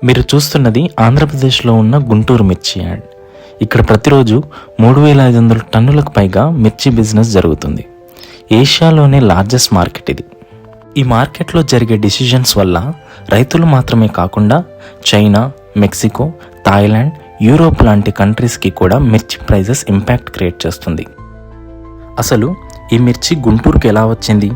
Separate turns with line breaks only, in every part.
మీరు చూస్తున్నది ఆంధ్రప్రదేశ్లో ఉన్న గుంటూరు మిర్చి యార్డ్. ఇక్కడ ప్రతిరోజు 3,500 టన్నులకు పైగా మిర్చి బిజినెస్ జరుగుతుంది. ఏషియాలోనే లార్జెస్ట్ మార్కెట్ ఇది. ఈ మార్కెట్లో జరిగే డిసిజన్స్ వల్ల రైతులు మాత్రమే కాకుండా చైనా, మెక్సికో, థాయిలాండ్, యూరోప్ లాంటి కంట్రీస్కి కూడా మిర్చి ప్రైజెస్ ఇంపాక్ట్ క్రియేట్ చేస్తుంది. అసలు ఈ మిర్చి గుంటూరుకి ఎలా వచ్చింది?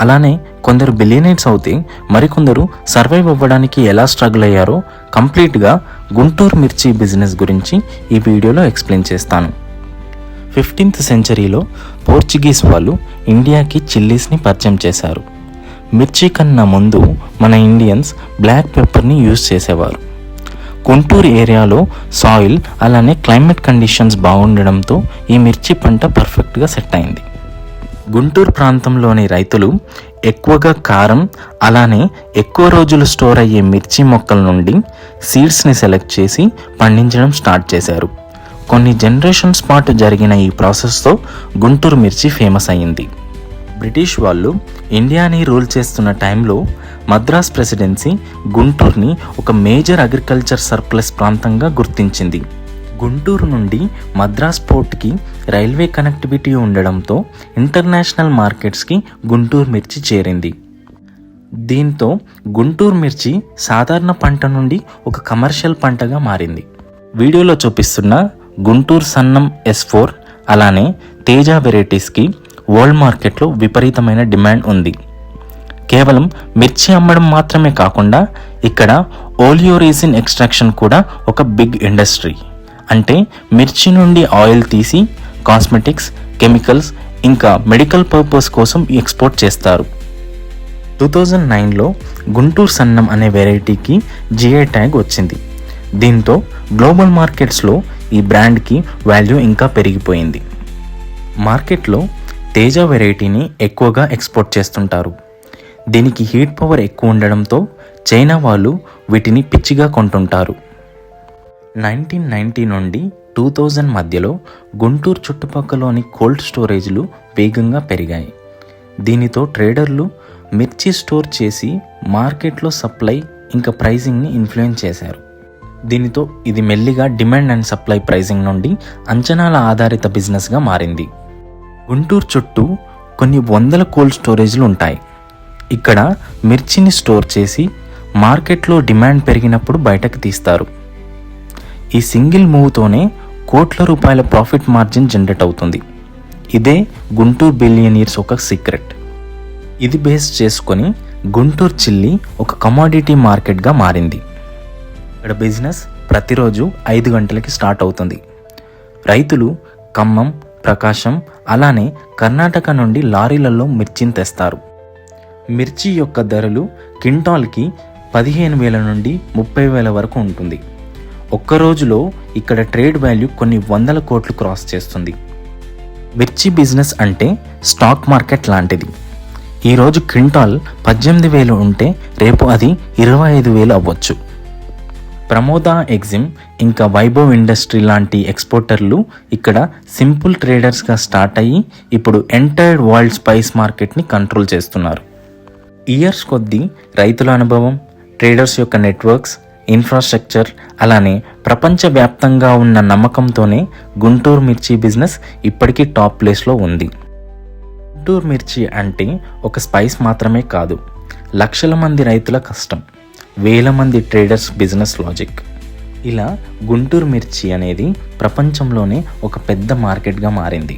అలానే కొందరు బిలియనైట్స్ అవుతే మరికొందరు సర్వైవ్ అవ్వడానికి ఎలా స్ట్రగుల్ అయ్యారో కంప్లీట్గా గుంటూరు మిర్చి బిజినెస్ గురించి ఈ వీడియోలో ఎక్స్ప్లెయిన్ చేస్తాను. 15th సెంచరీలో పోర్చుగీస్ వాళ్ళు ఇండియాకి చిల్లీస్ని పరిచయం చేశారు. మిర్చి కన్నా ముందు మన ఇండియన్స్ బ్లాక్ పెప్పర్ని యూజ్ చేసేవారు. గుంటూరు ఏరియాలో సాయిల్ అలానే క్లైమేట్ కండిషన్స్ బాగుండడంతో ఈ మిర్చి పంట పర్ఫెక్ట్గా సెట్ అయింది. గుంటూరు ప్రాంతంలోని రైతులు ఎక్కువగా కారం అలానే ఎక్కువ రోజులు స్టోర్ అయ్యే మిర్చి మొక్కల నుండి సీడ్స్ని సెలెక్ట్ చేసి పండించడం స్టార్ట్ చేశారు. కొన్ని జనరేషన్స్ పాటు జరిగిన ఈ ప్రాసెస్తో గుంటూరు మిర్చి ఫేమస్ అయ్యింది. బ్రిటిష్ వాళ్ళు ఇండియాని రూల్ చేస్తున్న టైంలో మద్రాస్ ప్రెసిడెన్సీ గుంటూరుని ఒక మేజర్ అగ్రికల్చర్ సర్ప్లస్ ప్రాంతంగా గుర్తించింది. గుంటూరు నుండి మద్రాస్ పోర్ట్కి రైల్వే కనెక్టివిటీ ఉండడంతో ఇంటర్నేషనల్ మార్కెట్స్కి గుంటూరు మిర్చి చేరింది. దీంతో గుంటూరు మిర్చి సాధారణ పంట నుండి ఒక కమర్షియల్ పంటగా మారింది. వీడియోలో చూపిస్తున్న గుంటూరు సన్నం S4 అలానే తేజ వెరైటీస్కి వరల్డ్ మార్కెట్లో విపరీతమైన డిమాండ్ ఉంది. కేవలం మిర్చి అమ్మడం మాత్రమే కాకుండా ఇక్కడ ఓలియోరేసిన్ ఎక్స్ట్రాక్షన్ కూడా ఒక బిగ్ ఇండస్ట్రీ. అంటే మిర్చి నుండి ఆయిల్ తీసి కాస్మెటిక్స్, కెమికల్స్ ఇంకా మెడికల్ పర్పస్ కోసం ఎక్స్పోర్ట్ చేస్తారు. 2009లో గుంటూరు సన్నం అనే వెరైటీకి GI ట్యాగ్ వచ్చింది. దీంతో గ్లోబల్ మార్కెట్స్లో ఈ బ్రాండ్కి వాల్యూ ఇంకా పెరిగిపోయింది. మార్కెట్లో తేజ వెరైటీని ఎక్కువగా ఎక్స్పోర్ట్ చేస్తుంటారు. దీనికి హీట్ పవర్ ఎక్కువ ఉండడంతో చైనా వాళ్ళు వీటిని పిచ్చిగా కొంటుంటారు. 1990 నుండి 2000 మధ్యలో గుంటూరు చుట్టుపక్కలోని కోల్డ్ స్టోరేజ్లు వేగంగా పెరిగాయి. దీనితో ట్రేడర్లు మిర్చి స్టోర్ చేసి మార్కెట్లో సప్లై ఇంకా ప్రైజింగ్ని ఇన్ఫ్లుయెన్స్ చేశారు. దీనితో ఇది మెల్లిగా డిమాండ్ అండ్ సప్లై ప్రైజింగ్ నుండి అంచనాల ఆధారిత బిజినెస్గా మారింది. గుంటూరు చుట్టూ కొన్ని వందల కోల్డ్ స్టోరేజ్లు ఉంటాయి. ఇక్కడ మిర్చిని స్టోర్ చేసి మార్కెట్లో డిమాండ్ పెరిగినప్పుడు బయటకు తీస్తారు. ఈ సింగిల్ మూవ్తోనే కోట్ల రూపాయల ప్రాఫిట్ మార్జిన్ జనరేట్ అవుతుంది. ఇదే గుంటూరు బిలియనీర్స్ ఒక సీక్రెట్. ఇది బేస్ చేసుకొని గుంటూరు చిల్లీ ఒక కమోడిటీ మార్కెట్గా మారింది. ఇక్కడ బిజినెస్ ప్రతిరోజు 5 గంటలకి స్టార్ట్ అవుతుంది. రైతులు ఖమ్మం, ప్రకాశం అలానే కర్ణాటక నుండి లారీలలో మిర్చిని తెస్తారు. మిర్చి యొక్క ధరలు క్వింటాల్కి 15,000 నుండి 30,000 వరకు ఉంటుంది. ఒక్క రోజులో ఇక్కడ ట్రేడ్ వాల్యూ కొన్ని 100 కోట్లు క్రాస్ చేస్తుంది. మిర్చి బిజినెస్ అంటే స్టాక్ మార్కెట్ లాంటిది. ఈరోజు క్వింటాల్ 18,000 ఉంటే రేపు అది 25,000 అవ్వచ్చు. ప్రమోద ఎగ్జిమ్ ఇంకా వైభవ్ ఇండస్ట్రీ లాంటి ఎక్స్పోర్టర్లు ఇక్కడ సింపుల్ ట్రేడర్స్గా స్టార్ట్ అయ్యి ఇప్పుడు ఎంటైర్ వరల్డ్ స్పైస్ మార్కెట్ని కంట్రోల్ చేస్తున్నారు. ఇయర్స్ కొద్దీ రైతుల అనుభవం, ట్రేడర్స్ యొక్క నెట్వర్క్స్, ఇన్ఫ్రాస్ట్రక్చర్ అలానే ప్రపంచవ్యాప్తంగా ఉన్న నమ్మకంతోనే గుంటూరు మిర్చి బిజినెస్ ఇప్పటికీ టాప్ ప్లేస్లో ఉంది. గుంటూరు మిర్చి అంటే ఒక స్పైస్ మాత్రమే కాదు, లక్షల మంది రైతుల కష్టం, వేల మంది ట్రేడర్స్ బిజినెస్ లాజిక్. ఇలా గుంటూరు మిర్చి అనేది ప్రపంచంలోనే ఒక పెద్ద మార్కెట్గా మారింది.